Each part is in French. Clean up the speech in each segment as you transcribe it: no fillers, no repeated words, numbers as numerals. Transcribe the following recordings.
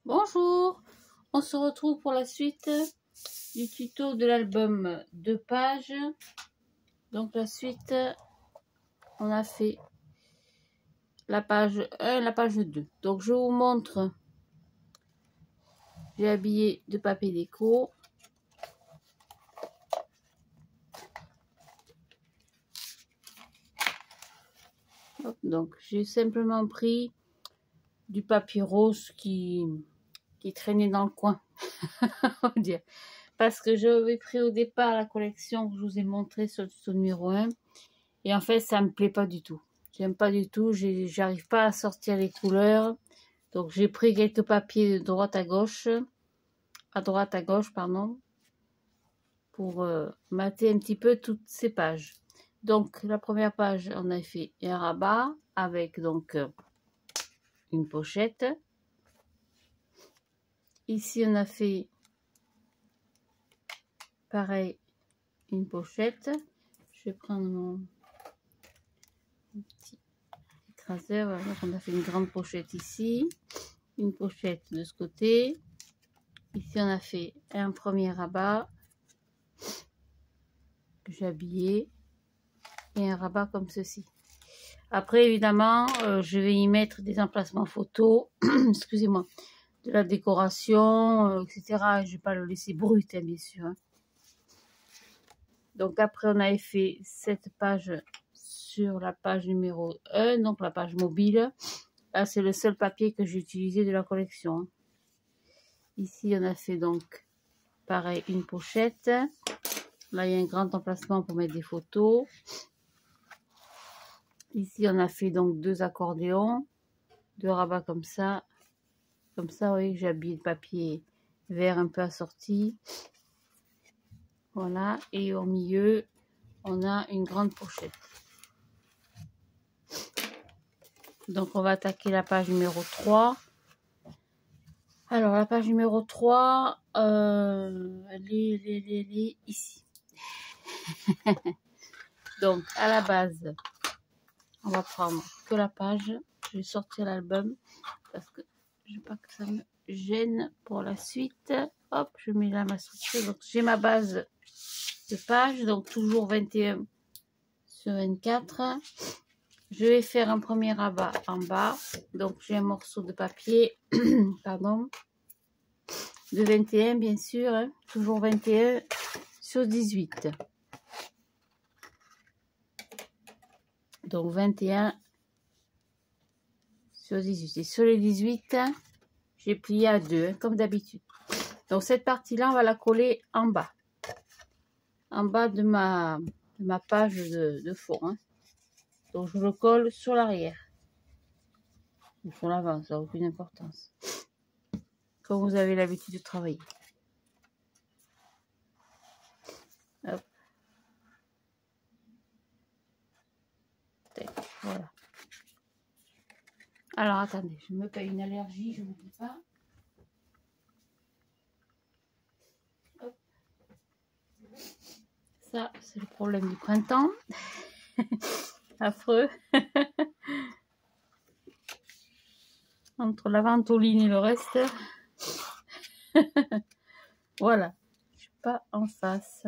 Bonjour, on se retrouve pour la suite du tuto de l'album 2 pages. Donc la suite, on a fait la page 1 et la page 2. Donc je vous montre, j'ai habillé de papier déco. Donc j'ai simplement pris du papier rose qui traînait dans le coin, on va dire. Parce que j'avais pris au départ la collection que je vous ai montré sur le numéro 1. Et en fait, ça me plaît pas du tout. J'aime pas du tout. J'arrive pas à sortir les couleurs. Donc, j'ai pris quelques papiers de droite à gauche. À gauche, pardon. Pour mater un petit peu toutes ces pages. Donc, la première page, on a fait un rabat avec donc une pochette. Ici, on a fait pareil, une pochette. Je vais prendre mon petit écraseur. Voilà, on a fait une grande pochette ici, une pochette de ce côté. Ici, on a fait un premier rabat que j'ai habillé et un rabat comme ceci. Après, évidemment, je vais y mettre des emplacements photos, excusez-moi, de la décoration, etc. Je ne vais pas le laisser brut, hein, bien sûr. Hein. Donc après, on avait fait cette page sur la page numéro 1, donc la page mobile. Là, c'est le seul papier que j'ai utilisé de la collection. Hein. Ici, on a fait donc, pareil, une pochette. Là, il y a un grand emplacement pour mettre des photos. Ici, on a fait donc 2 accordéons, 2 rabats comme ça. Comme ça, vous voyez, j'ai habillé le papier vert un peu assorti. Voilà. Et au milieu, on a une grande pochette. Donc, on va attaquer la page numéro 3. Alors, la page numéro 3, elle est ici. Donc, à la base, on va prendre que la page. Je vais sortir l'album parce que je ne veux pas que ça me gêne pour la suite. Hop, je mets là ma structure. Donc, j'ai ma base de page. Donc, toujours 21 sur 24. Je vais faire un premier rabat en bas. Donc, j'ai un morceau de papier, pardon, de 21, bien sûr. Hein, toujours 21 sur 18. Donc, 21 sur 18. Et sur les 18, j'ai plié à 2, hein, comme d'habitude. Donc, cette partie-là, on va la coller en bas. En bas de ma page de fond. Hein. Donc, je le colle sur l'arrière. Ou sur l'avant, ça n'a aucune importance. Comme vous avez l'habitude de travailler. Hop. Voilà. Alors, attendez, je me paye une allergie, je ne vous dis pas. Hop. Ça, c'est le problème du printemps. Affreux. Entre la ventoline et le reste. Voilà. Je suis pas en face.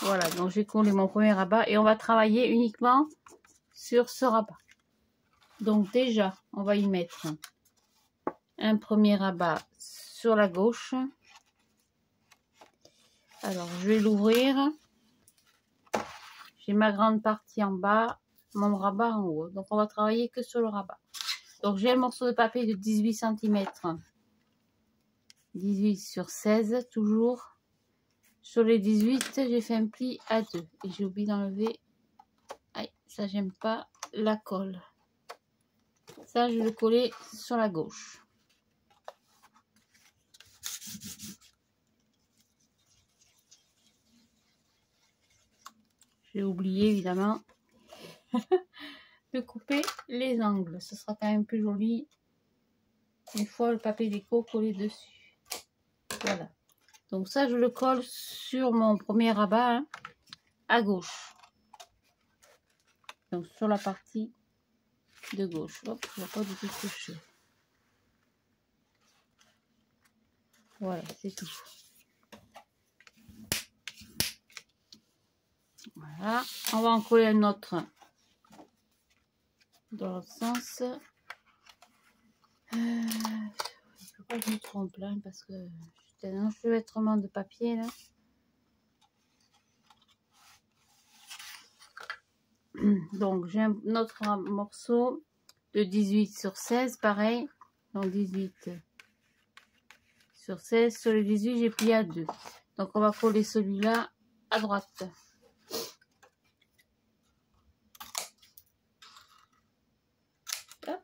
Voilà, donc j'ai collé mon premier rabat et on va travailler uniquement sur ce rabat. Donc déjà, on va y mettre un premier rabat sur la gauche. Alors, je vais l'ouvrir. J'ai ma grande partie en bas, mon rabat en haut. Donc, on va travailler que sur le rabat. Donc, j'ai un morceau de papier de 18 cm. 18 sur 16, toujours. Sur les 18, j'ai fait un pli à 2. Et j'ai oublié d'enlever. Aïe, ça, j'aime pas la colle. Ça, je vais le coller sur la gauche. J'ai oublié, évidemment, de couper les angles. Ce sera quand même plus joli une fois le papier déco collé dessus. Voilà. Donc ça, je le colle sur mon premier rabat, hein, à gauche. Donc sur la partie de gauche. Hop, je vois pas du tout ce que je fais. Voilà, c'est tout. Voilà, on va en coller un autre dans l'autre sens. Il faut pas que je me trompe là parce que j'ai un enchevêtrement de papier là. Donc j'ai un autre morceau de 18 sur 16, pareil. Donc 18 sur 16. Sur le 18, j'ai plié à 2. Donc on va coller celui-là à droite. Hop.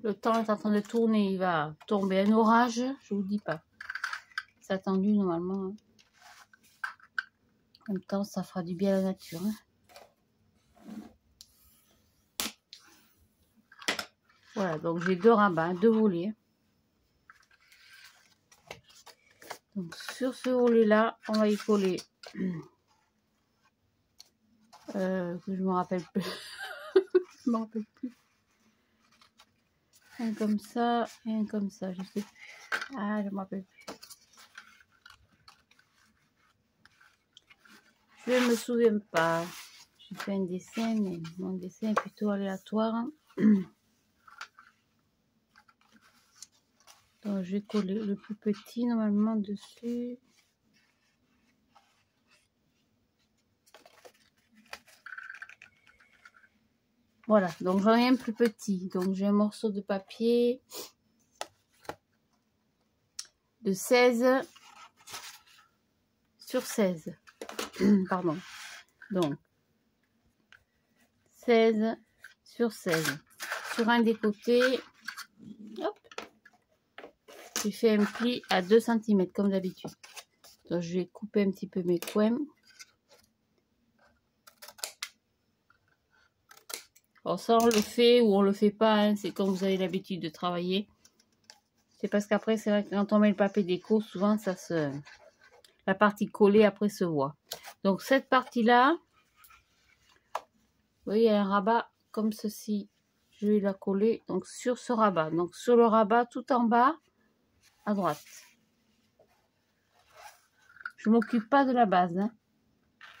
Le temps est en train de tourner, il va tomber un orage, je vous dis pas. C'est attendu normalement. En même temps, ça fera du bien à la nature. Voilà, donc j'ai 2 rabats, 2 volets. Donc sur ce volet là, on va y coller que je me rappelle plus. Je me rappelle plus. Un comme ça et un comme ça, je sais plus. Ah, je me rappelle plus. Je me souviens pas. J'ai fait un dessin, mais mon dessin est plutôt aléatoire. Donc je vais coller le plus petit normalement dessus. Voilà, donc j'en ai un plus petit. Donc j'ai un morceau de papier de 16 sur 16. Pardon. Donc 16 sur 16. Sur un des côtés, hop, j'ai fait un pli à 2 cm comme d'habitude. Donc je vais couper un petit peu mes coins. Alors ça on le fait ou on le fait pas, hein, c'est comme vous avez l'habitude de travailler. C'est parce qu'après c'est vrai que quand on met le papier déco, souvent ça se... la partie collée après se voit. Donc cette partie là, vous voyez il y a un rabat comme ceci. Je vais la coller donc sur ce rabat. Donc sur le rabat tout en bas à droite. Je m'occupe pas de la base. Hein.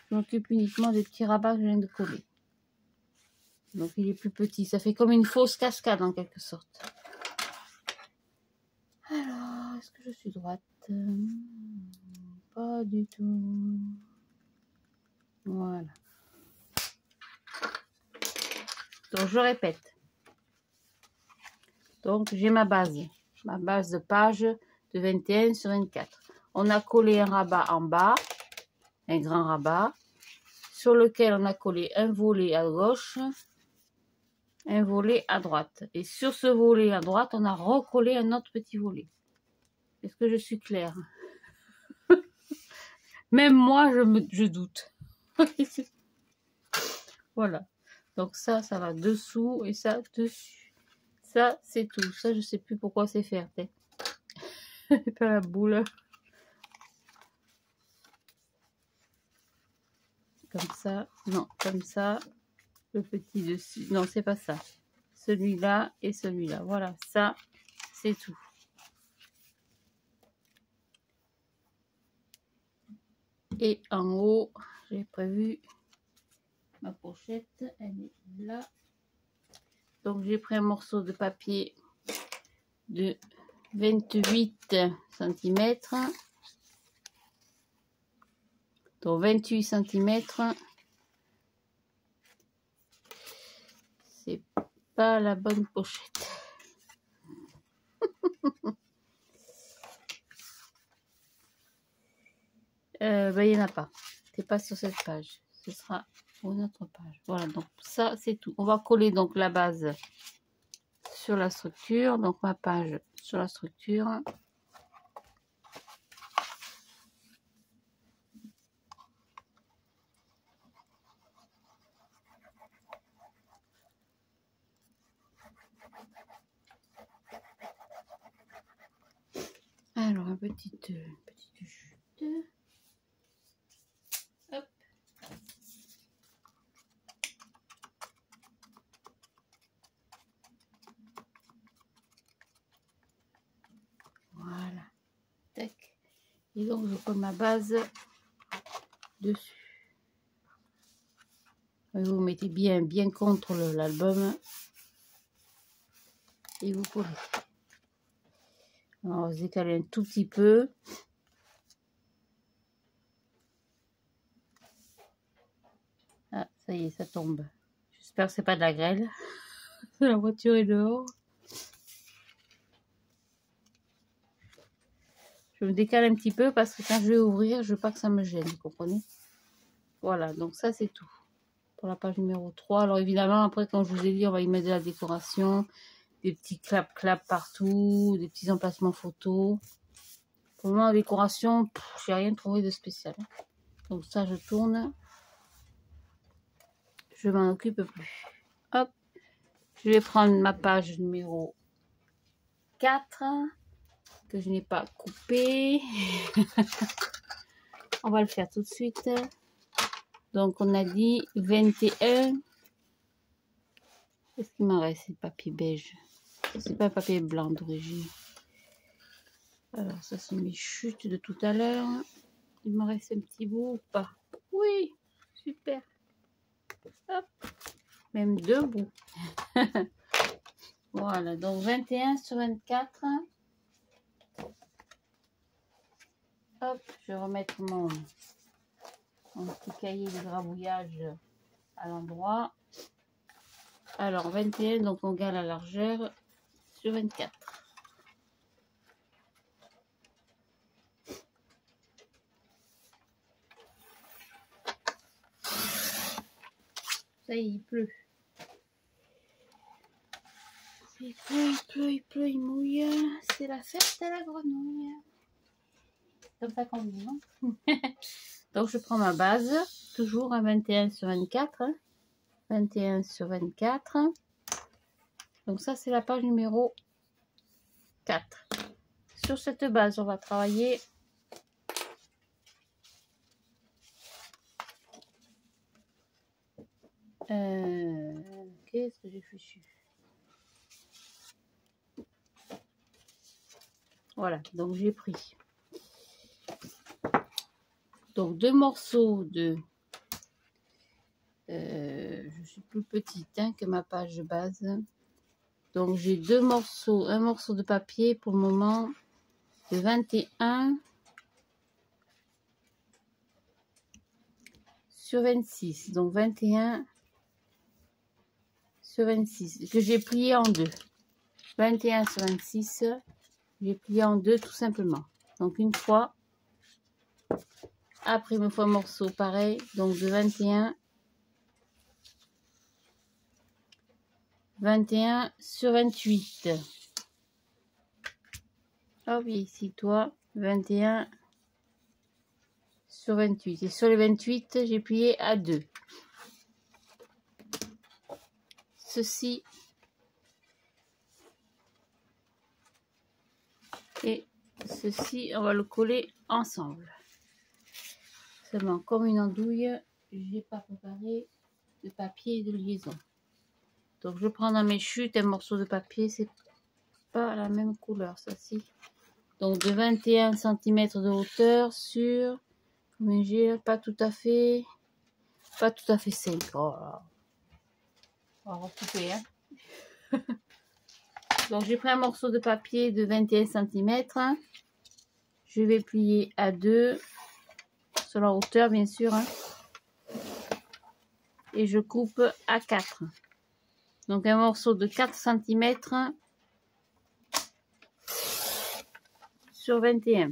Je m'occupe uniquement des petits rabats que je viens de coller. Donc il est plus petit. Ça fait comme une fausse cascade en quelque sorte. Alors, est-ce que je suis droite? Pas du tout. Voilà. Donc je répète. Donc j'ai ma base de page de 21 sur 24. On a collé un rabat en bas, un grand rabat, sur lequel on a collé un volet à gauche, un volet à droite. Et sur ce volet à droite, on a recollé un autre petit volet. Est-ce que je suis claire? Même moi, je doute. Voilà. Donc ça va dessous et ça dessus. Ça, c'est tout. Ça, je sais plus pourquoi c'est fait. C'est pas la boule. Comme ça. Non, comme ça. Le petit dessus. Non, c'est pas ça. Celui-là et celui-là. Voilà, ça, c'est tout. Et en haut, j'ai prévu ma pochette. Elle est là. Donc, j'ai pris un morceau de papier de 28 cm. Donc, 28 cm. C'est pas la bonne pochette. Il n'y en a pas. C'est pas sur cette page. Ce sera pour une autre page. Voilà, donc ça, c'est tout. On va coller donc la base sur la structure. Donc ma page sur la structure. Alors, ma petite chute. Hop. Voilà. Tac. Et donc je prends ma base dessus. Et vous mettez bien contre l'album et vous collez. Alors, on va se décaler un tout petit peu. Ah, ça y est, ça tombe. J'espère que c'est pas de la grêle. La voiture est dehors. Je me décale un petit peu parce que quand je vais ouvrir, je veux pas que ça me gêne, vous comprenez? Voilà, donc ça c'est tout pour la page numéro 3. Alors évidemment, après, comme je vous ai dit, on va y mettre de la décoration, des petits clap partout, des petits emplacements photos. Pour le moment, la décoration, j'ai rien trouvé de spécial. Donc ça, je tourne. Je m'en occupe plus. Hop, je vais prendre ma page numéro 4 que je n'ai pas coupée. On va le faire tout de suite. Donc on a dit 21. Qu'est-ce qu'il m'en reste? C'est papier beige. C'est pas un papier blanc d'origine. Alors ça c'est mes chutes de tout à l'heure. Il me reste un petit bout ou pas? Oui, super. Hop, même deux bouts. Voilà, donc 21 sur 24. Hop, je vais remettre mon petit cahier de grabouillage à l'endroit. Alors 21, donc on garde la largeur sur 24. Ça y est, il pleut. Il pleut, il mouille. C'est la fête à la grenouille. Comme ça qu'on dit, non? Donc je prends ma base, toujours à 21 sur 24. 21 sur 24. Donc ça c'est la page numéro 4. Sur cette base, on va travailler qu'est-ce que j'ai fichu? Voilà, donc j'ai pris donc deux morceaux de je suis plus petite que ma page de base, donc j'ai deux morceaux, un morceau de papier pour le moment de 21 sur 26, donc 21 sur 26 que j'ai plié en deux. 21 sur 26, j'ai plié en deux tout simplement. Donc une fois, après me fais un morceau pareil, donc de 21 sur 28. Oh oui, ici toi, 21 sur 28. Et sur les 28, j'ai plié à 2. Ceci et ceci, on va le coller ensemble. Seulement, comme une andouille, j'ai pas préparé de papier et de liaison. Donc, je prends dans mes chutes un morceau de papier, c'est pas la même couleur, ça ci. Donc, de 21 cm de hauteur sur, combien j'ai, pas tout à fait 5. Oh là. On va recouper, hein. Donc, j'ai pris un morceau de papier de 21 cm. Je vais plier à 2 sur la hauteur, bien sûr, hein. Et je coupe à 4. Donc, un morceau de 4 cm sur 21.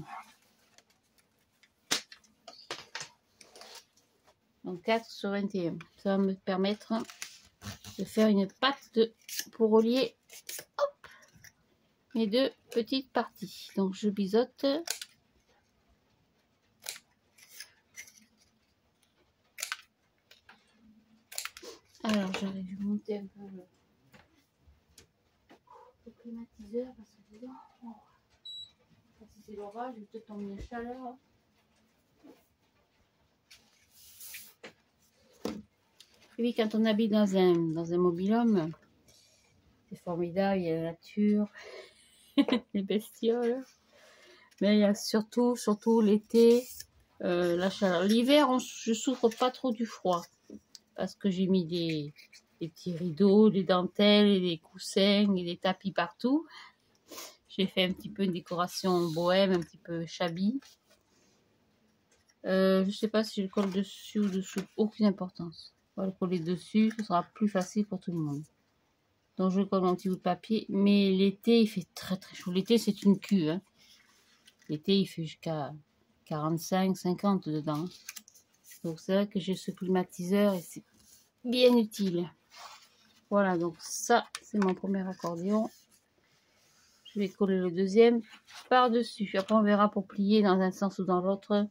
Donc, 4 sur 21. Ça va me permettre de faire une patte pour relier hop, mes deux petites parties. Donc, je biseaute. Alors, j'arrive à monter un peu le climatiseur parce que dedans, oh, ça c'est c'est l'orage, peut-être en une chaleur. Et oui, quand on habite dans un mobil-home, c'est formidable, il y a la nature, les bestioles. Mais il y a surtout l'été, la chaleur. L'hiver, je souffre pas trop du froid. Parce que j'ai mis des petits rideaux, des dentelles, et des coussins et des tapis partout. J'ai fait un petit peu une décoration bohème, un petit peu shabby. Je sais pas si je le colle dessus ou dessous, aucune importance. On va le coller dessus, ce sera plus facile pour tout le monde. Donc je colle mon petit bout de papier, mais l'été il fait très très chaud. L'été c'est une cue, hein. L'été il fait jusqu'à 45, 50 dedans. Donc c'est vrai que j'ai ce climatiseur et c'est bien utile. Voilà, donc ça c'est mon premier accordion. Je vais coller le deuxième par-dessus. Après on verra pour plier dans un sens ou dans l'autre.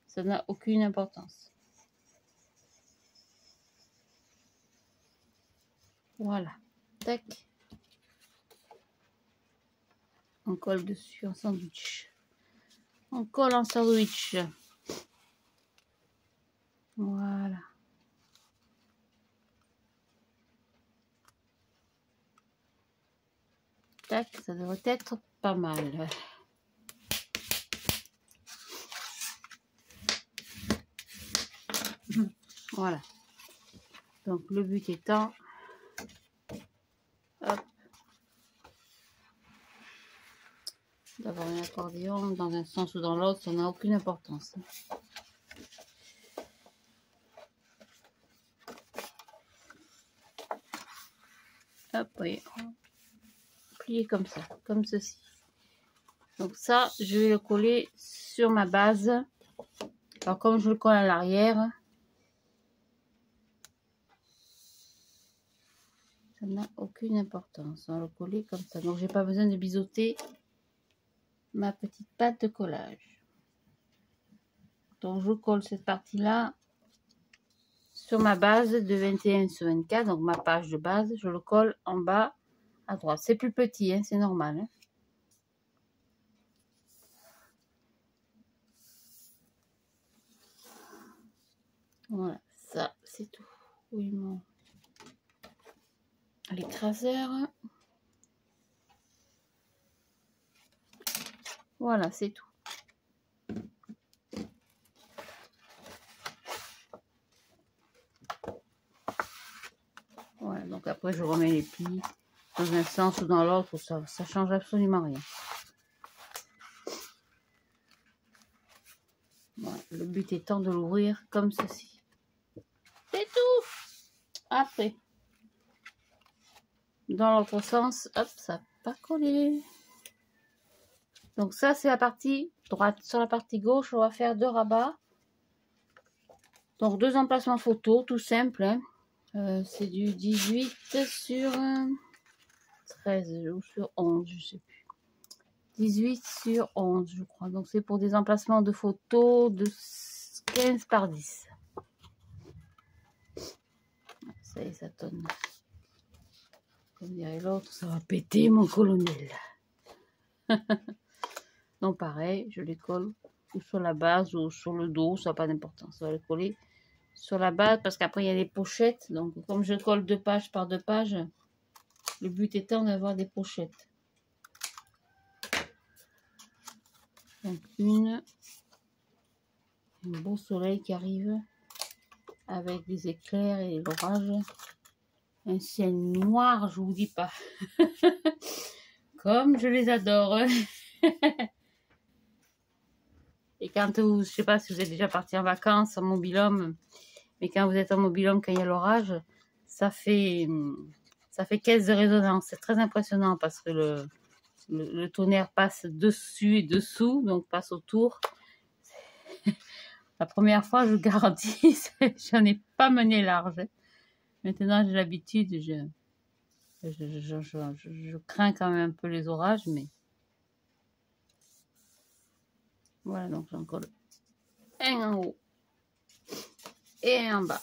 Ça n'a aucune importance. Voilà. Tac. On colle dessus en sandwich. On colle en sandwich. Voilà. Tac, ça devrait être pas mal. Voilà. Donc le but étant, hop, d'avoir un accordéon dans un sens ou dans l'autre, ça n'a aucune importance. Hop, oui. Plier comme ça, comme ceci. Donc ça, je vais le coller sur ma base. Alors comme je le colle à l'arrière, ça n'a aucune importance. On va le coller comme ça. Donc j'ai pas besoin de biseauter ma petite pâte de collage. Donc je colle cette partie-là sur ma base de 21 sur 24, donc ma page de base. Je le colle en bas à droite. C'est plus petit, hein, c'est normal. Hein. Voilà, ça c'est tout. Oui, mon l'écraseur. Voilà, c'est tout. Voilà, donc après je remets les plis dans un sens ou dans l'autre, ça change absolument rien. Voilà, le but étant de l'ouvrir comme ceci. C'est tout. Après, dans l'autre sens, hop, ça n'a pas collé. Donc ça c'est la partie droite. Sur la partie gauche, on va faire 2 rabats. Donc 2 emplacements photo, tout simple. Hein. C'est du 18 sur 13 ou sur 11, je sais plus. 18 sur 11, je crois. Donc c'est pour des emplacements de photos de 15 par 10. Ça y est, ça tonne. Comme dirait l'autre, ça va péter mon colonel. Donc pareil, je les colle ou sur la base ou sur le dos, ça n'a pas d'importance. On va les coller sur la base parce qu'après il y a les pochettes. Donc comme je colle 2 pages par 2 pages, le but étant d'avoir des pochettes. Donc un beau soleil qui arrive avec des éclairs et l'orage. Un ciel noir, je vous dis pas. Comme je les adore. Et quand vous, je sais pas si vous êtes déjà parti en vacances en mobil-home, mais quand vous êtes en mobil-home, quand il y a l'orage, ça fait caisse de résonance. C'est très impressionnant parce que le tonnerre passe dessus et dessous, donc passe autour. La première fois, je vous garantis, j'en ai pas mené large. Maintenant, j'ai l'habitude, je crains quand même un peu les orages, mais voilà, donc j'en colle un en haut et un en bas.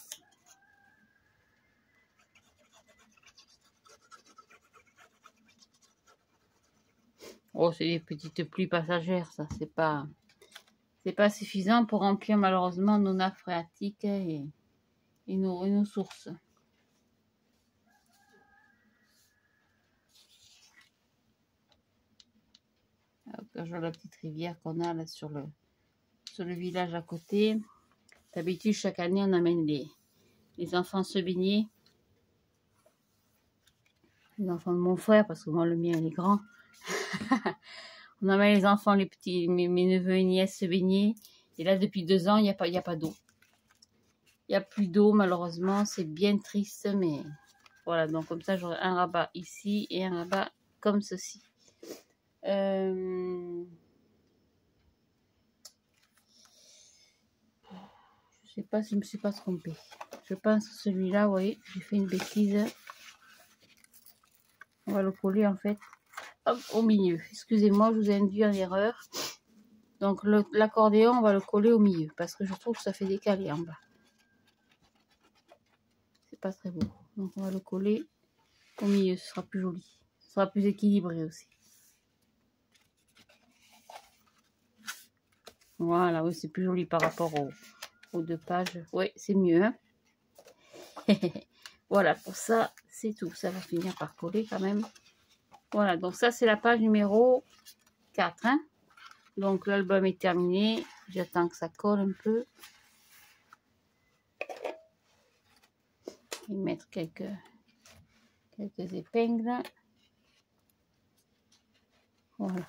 Oh, c'est des petites pluies passagères, ça. C'est pas suffisant pour remplir malheureusement nos nappes phréatiques et nos sources. Quand je vois la petite rivière qu'on a là sur le village à côté. D'habitude, chaque année, on amène les enfants se baigner. Les enfants de mon frère, parce que moi, le mien, il est grand. On amène les enfants, les petits, mes neveux et nièces se baigner. Et là, depuis 2 ans, il n'y a pas d'eau. Il n'y a plus d'eau, malheureusement. C'est bien triste, mais voilà. Donc, comme ça, j'aurai un rabat ici et un rabat comme ceci. Je sais pas si je me suis pas trompée. Je pense que celui-là, oui, j'ai fait une bêtise. On va le coller, en fait, hop, au milieu. Excusez-moi, je vous ai induit en erreur. Donc, l'accordéon, on va le coller au milieu, parce que je trouve que ça fait décaler en bas. C'est pas très beau. Donc, on va le coller au milieu, ce sera plus joli. Ce sera plus équilibré aussi. Voilà, oui, c'est plus joli par rapport aux 2 pages. Oui, c'est mieux. Hein. Voilà, pour ça, c'est tout. Ça va finir par coller quand même. Voilà, donc ça, c'est la page numéro 4. Hein. Donc, l'album est terminé. J'attends que ça colle un peu. Je vais mettre quelques épingles. Voilà.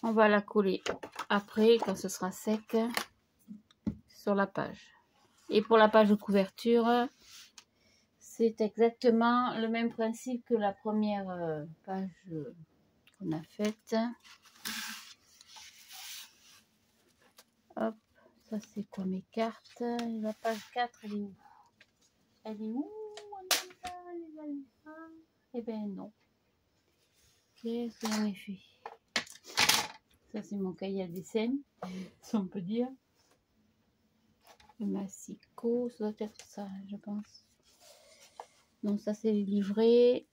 On va la coller après, quand ce sera sec, sur la page. Et pour la page de couverture, c'est exactement le même principe que la première page qu'on a faite. Hop, ça c'est quoi mes cartes? La page 4, elle est où? Elle est où? Eh ben non. Qu'est-ce que j'en ai fait? Ça c'est mon cahier à dessin, si on peut dire. Le massicot, ça doit être ça, je pense. Donc ça c'est les livrets.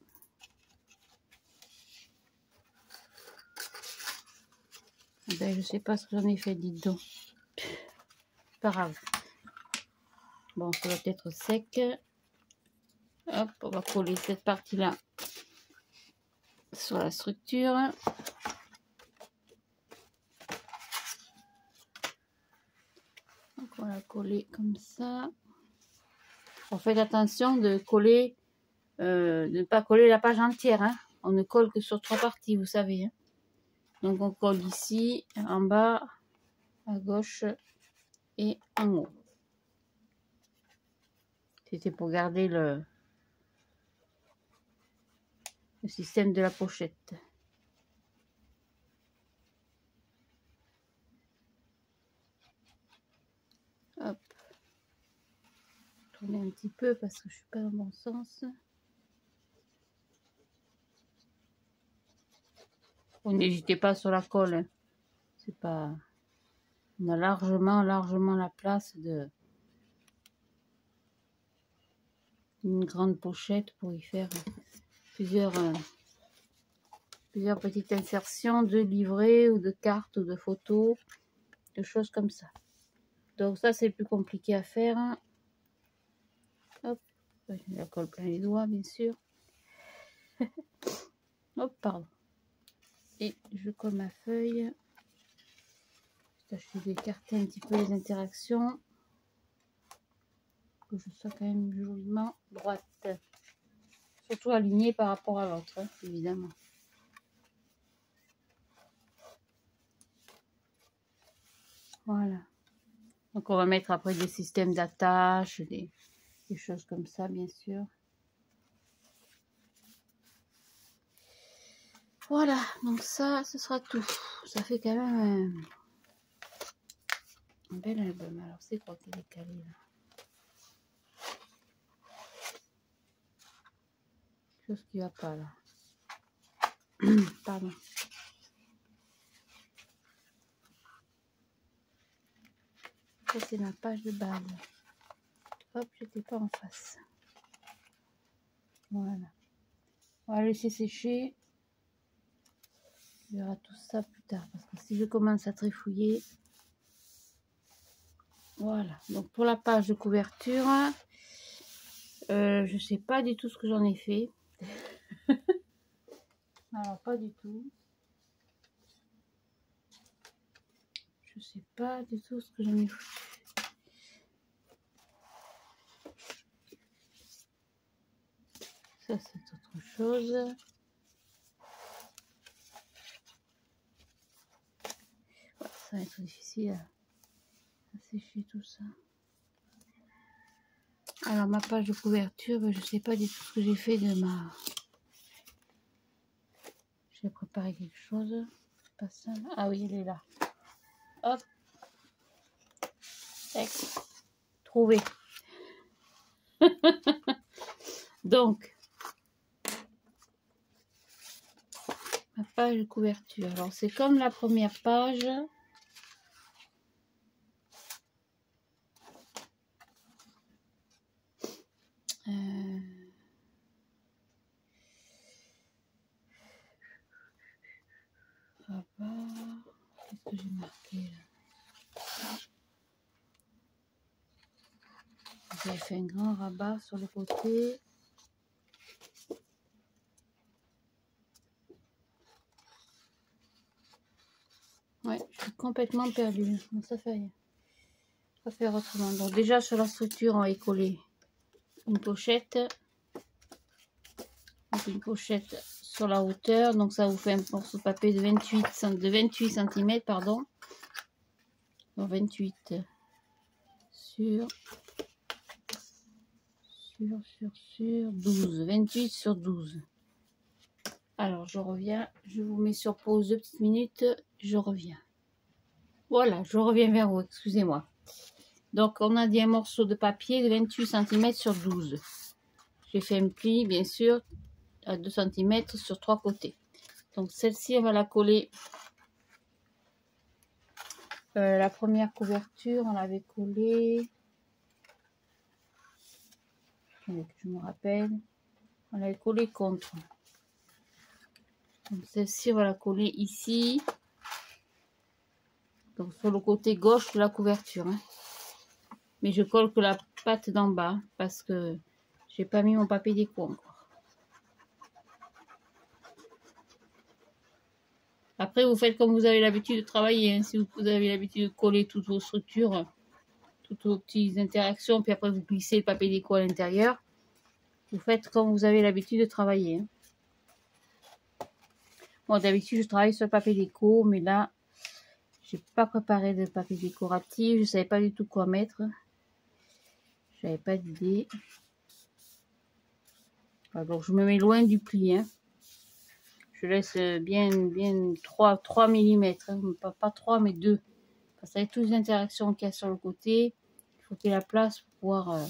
Ben, je sais pas ce que j'en ai fait, dites donc. Pas grave. Bon, ça doit être sec. Hop, on va coller cette partie-là sur la structure. Donc on va la coller comme ça. On fait attention de coller, de ne pas coller la page entière. Hein. On ne colle que sur 3 parties, vous savez. Hein. Donc on colle ici, en bas, à gauche et en haut. C'était pour garder le système de la pochette. Hop. Tourner un petit peu parce que je suis pas dans le bon sens. Vous n'hésitez pas sur la colle. Hein. C'est pas. On a largement la place une grande pochette pour y faire plusieurs petites insertions de livrets ou de cartes ou de photos, de choses comme ça. Donc ça c'est plus compliqué à faire. Hop, je la colle plein les doigts bien sûr. Hop, pardon. Et je colle ma feuille. Je vais écarter un petit peu les interactions. Que je sois quand même joliment droite. Surtout alignée par rapport à l'autre, hein, évidemment. Voilà. Donc on va mettre après des systèmes d'attache, des choses comme ça, bien sûr. Voilà, donc ça, ce sera tout. Ça fait quand même un bel album. Alors c'est quoi qui est décalé là? Quelque chose qui va pas là. Pardon. Ça c'est ma page de base. Hop, j'étais pas en face. Voilà. On va laisser sécher. On verra tout ça plus tard. Parce que si je commence à trifouiller... Voilà. Donc pour la page de couverture, je sais pas du tout ce que j'en ai fait. Alors pas du tout. Je sais pas du tout ce que j'en ai fait. Ça c'est autre chose. Ouais, ça va être difficile à sécher tout ça. Alors ma page de couverture, je sais pas du tout ce que j'ai fait de ma... J'ai préparé quelque chose. Pas ça. Ah oui, il est là. Hop. Tac. Trouvé. Donc, ma page de couverture. Alors c'est comme la première page. Qu'est-ce que j'ai marqué là? J'ai fait un grand rabat sur le côté. Ouais, je suis complètement perdue. Bon, ça fait rien. On va faire autrement. Donc déjà sur la structure, on va y coller une pochette. Donc une pochette sur la hauteur. Donc ça vous fait un morceau de papier de 28 cm, pardon. Donc 28 sur 12. 28 sur 12. Alors je reviens. Je vous mets sur pause 2 petites minutes. Je reviens. Voilà, je reviens vers vous. Excusez-moi. Donc on a dit un morceau de papier de 28 cm sur 12. J'ai fait un pli, bien sûr, à 2 cm sur 3 côtés. Donc celle-ci, on va la coller. La première couverture, on l'avait collée. Que je me rappelle. On l'avait collée contre. Donc celle-ci, on va la coller ici. Donc sur le côté gauche de la couverture. Hein. Mais je colle que la patte d'en bas parce que j'ai pas mis mon papier déco encore. Après, vous faites comme vous avez l'habitude de travailler. Hein. Si vous avez l'habitude de coller toutes vos structures, toutes vos petites interactions, puis après vous glissez le papier déco à l'intérieur, vous faites comme vous avez l'habitude de travailler. Hein. Bon, d'habitude, je travaille sur le papier déco, mais là, j'ai pas préparé de papier décoratif. Je savais pas du tout quoi mettre. J'avais pas d'idée. Alors, je me mets loin du pli. Hein. Je laisse bien 3 mm. Hein. Pas 3, mais 2. Parce qu'avec toutes les interactions qu'il y a sur le côté, il faut qu'il y ait la place pour pouvoir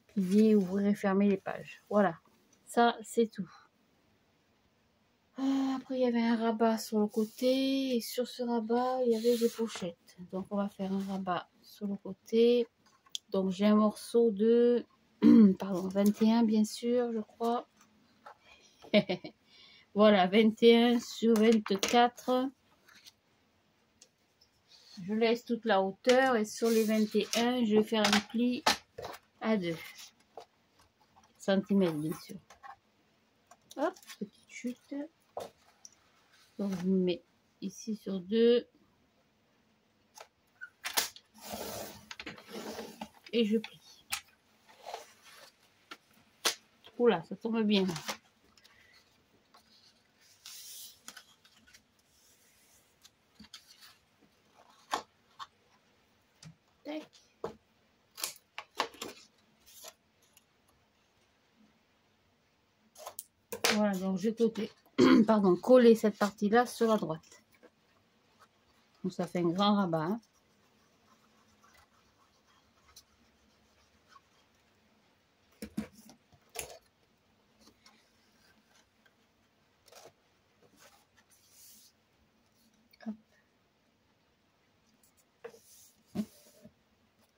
plier, ouvrir et fermer les pages. Voilà. Ça, c'est tout. Après, il y avait un rabat sur le côté. Et sur ce rabat, il y avait des pochettes. Donc, on va faire un rabat sur le côté. Donc, j'ai un morceau de... pardon, 21, bien sûr, je crois. Voilà, 21 sur 24. Je laisse toute la hauteur. Et sur les 21, je vais faire un pli à 2 cm, bien sûr. Hop, petite chute. Donc, je me mets ici sur 2. Et je plie. Oula, ça tombe bien. Tac. Voilà, donc j'ai pardon, coller cette partie-là sur la droite. Donc ça fait un grand rabat. Hein. Hop.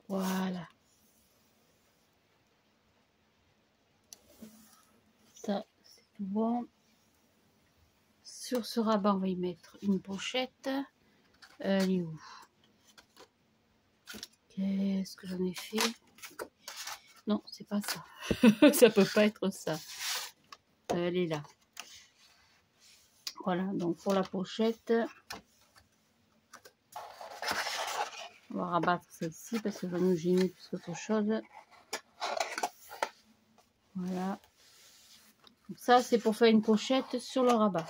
Voilà. Ça, c'est tout bon. Donc, sur ce rabat, on va y mettre une pochette. Elle est où? Qu'est-ce que j'en ai fait? Non, c'est pas ça. Ça peut pas être ça. Elle est là. Voilà, donc pour la pochette, on va rabattre celle-ci parce que ça va nous gêner plus qu'autre chose. Voilà. Donc ça, c'est pour faire une pochette sur le rabat.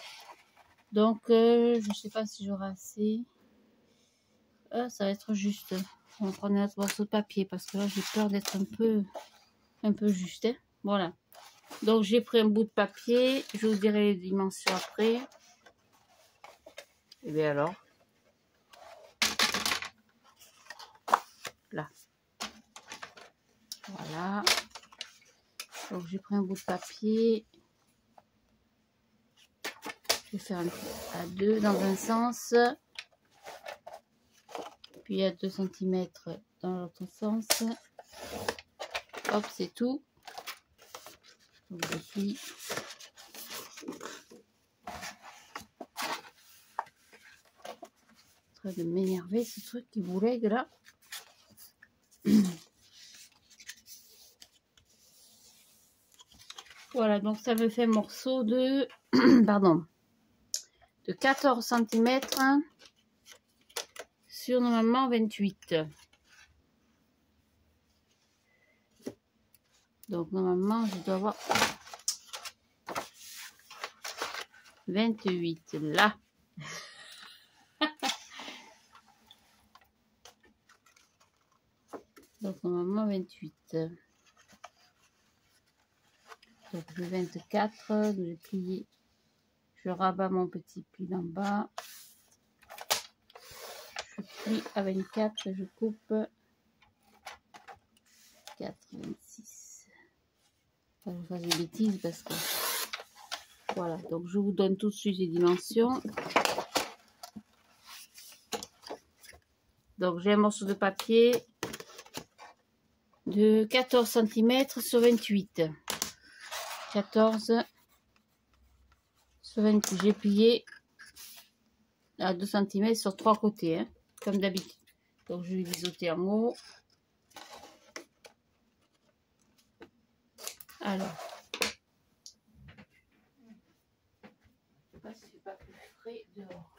Donc, je ne sais pas si j'aurai assez. Ça va être juste. On va prendre un morceau de papier parce que là, j'ai peur d'être un peu juste. Hein. Voilà. Donc, j'ai pris un bout de papier. Je vous dirai les dimensions après. Et bien alors. Là. Voilà. Donc, j'ai pris un bout de papier. Je vais faire à 2 dans un sens. Puis à 2 cm dans l'autre sens. Hop, c'est tout. Donc, je plie. En train de m'énerver ce truc qui vous lègue là. Voilà, donc ça me fait un morceau de pardon, de 14 cm sur normalement 28. Donc normalement je dois avoir 28 là. Donc normalement 28. Donc le 24, je plie, je rabats mon petit pli d'en bas. Je plie à 24, je coupe 4, 26. Enfin, je fais des bêtises parce que voilà, donc je vous donne tout de suite les dimensions. Donc j'ai un morceau de papier de 14 cm sur 28. 14 sur 28. J'ai plié à 2 cm sur 3 côtés, hein, comme d'habitude. Donc je vais biseauter en haut. Alors, je sais pas si c'est pas plus frais dehors.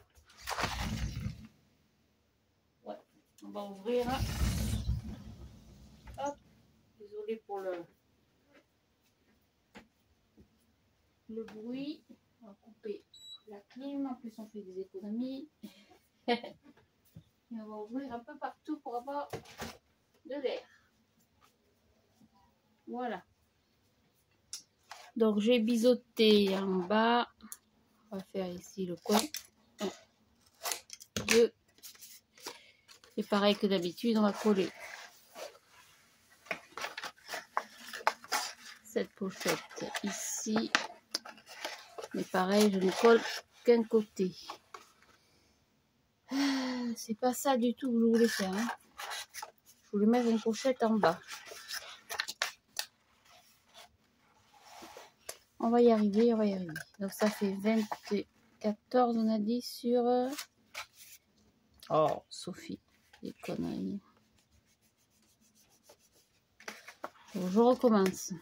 Ouais, on va ouvrir. Hop, désolé pour le bruit. On va couper la clim. En plus, on fait des économies. Et on va ouvrir un peu partout pour avoir de l'air. Voilà. Donc, j'ai biseauté en bas. On va faire ici le coin. 1, 2. Et pareil que d'habitude, on va coller cette pochette ici. Mais pareil, je ne colle qu'un côté. C'est pas ça du tout que je voulais faire. Hein. Je voulais mettre une pochette en bas. On va y arriver, on va y arriver. Donc ça fait 24, on a dit sur... Oh, Sophie, des conneries. Bon, je recommence.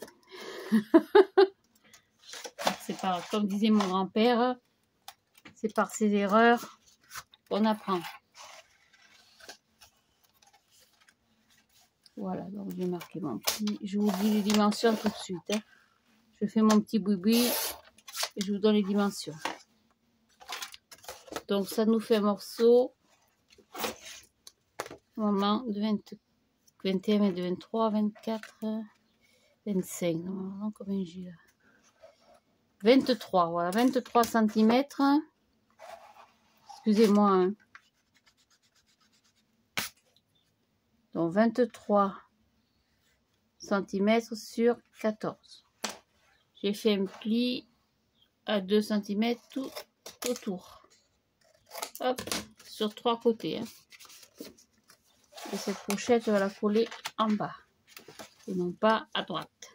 C'est par, comme disait mon grand-père, c'est par ses erreurs qu'on apprend. Voilà, donc j'ai marqué mon petit. Je vous dis les dimensions tout de suite. Hein. Je fais mon petit boui-boui et je vous donne les dimensions. Donc ça nous fait un morceau moment de 21, 23, 24, 25. Non, combien j'ai là? 23, voilà, 23 cm. Excusez-moi. Hein. Donc 23 cm sur 14. J'ai fait un pli à 2 cm tout autour. Hop, sur 3 côtés. Hein. Et cette pochette, je vais la coller en bas. Et non pas à droite.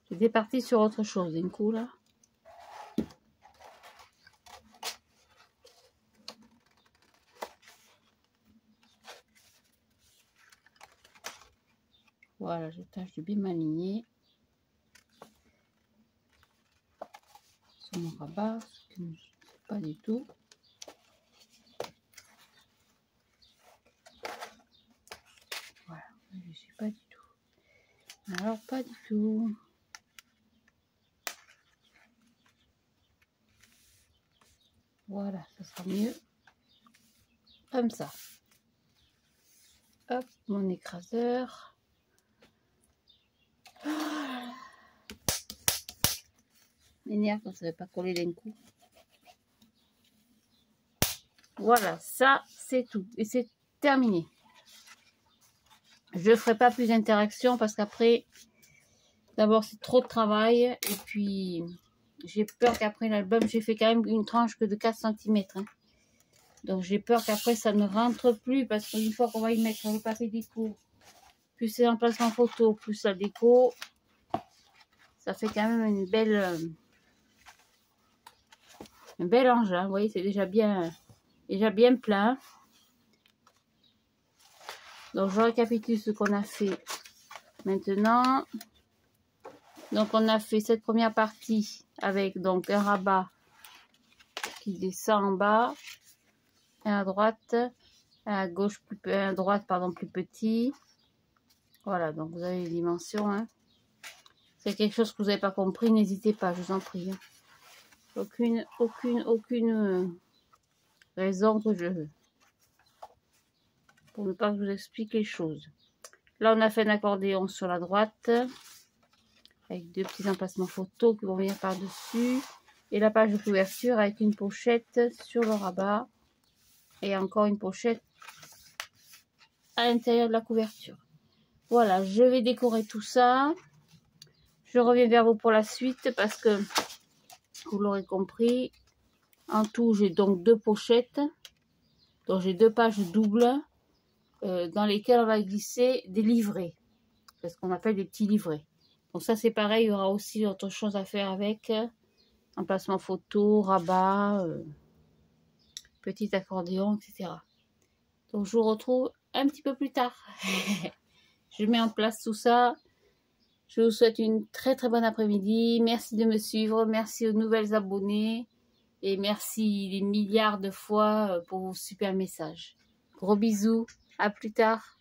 J'ai J'étais partie sur autre chose d'un coup là. Voilà, je tâche de bien m'aligner sur mon rabat, ce que je ne sais pas du tout. Voilà, je ne suis pas du tout. Alors, pas du tout. Voilà, ça sera mieux. Comme ça. Hop, mon écraseur. M'énerve quand ça ne va pas coller d'un coup. Voilà, ça c'est tout. Et c'est terminé. Je ne ferai pas plus d'interactions parce qu'après, d'abord c'est trop de travail. Et puis, j'ai peur qu'après l'album, j'ai fait quand même une tranche que de 4 cm. Hein. Donc j'ai peur qu'après ça ne rentre plus parce qu'une fois qu'on va y mettre le papier déco, plus c'est l'emplacement photo, plus la déco, ça fait quand même un bel engin. Vous voyez, c'est déjà bien plein. Donc je récapitule ce qu'on a fait maintenant. Donc on a fait cette première partie avec donc un rabat qui descend en bas, un à droite, un à gauche à droite pardon plus petit. Voilà, donc vous avez les dimensions. Hein. C'est quelque chose que vous n'avez pas compris, n'hésitez pas, je vous en prie. Hein. Aucune raison que je veux pour ne pas vous expliquer les choses. Là, on a fait un accordéon sur la droite avec 2 petits emplacements photos qui vont venir par-dessus et la page de couverture avec une pochette sur le rabat et encore une pochette à l'intérieur de la couverture. Voilà, je vais décorer tout ça. Je reviens vers vous pour la suite parce que vous l'aurez compris, en tout j'ai donc 2 pochettes, donc j'ai 2 pages doubles dans lesquelles on va glisser des livrets, c'est ce qu'on appelle des petits livrets. Donc ça c'est pareil, il y aura aussi autre chose à faire avec, emplacement photo, rabat, petit accordéon, etc. Donc je vous retrouve un petit peu plus tard. Je mets en place tout ça. Je vous souhaite une très bonne après-midi. Merci de me suivre, merci aux nouvelles abonnés et merci des milliards de fois pour vos super messages. Gros bisous, à plus tard.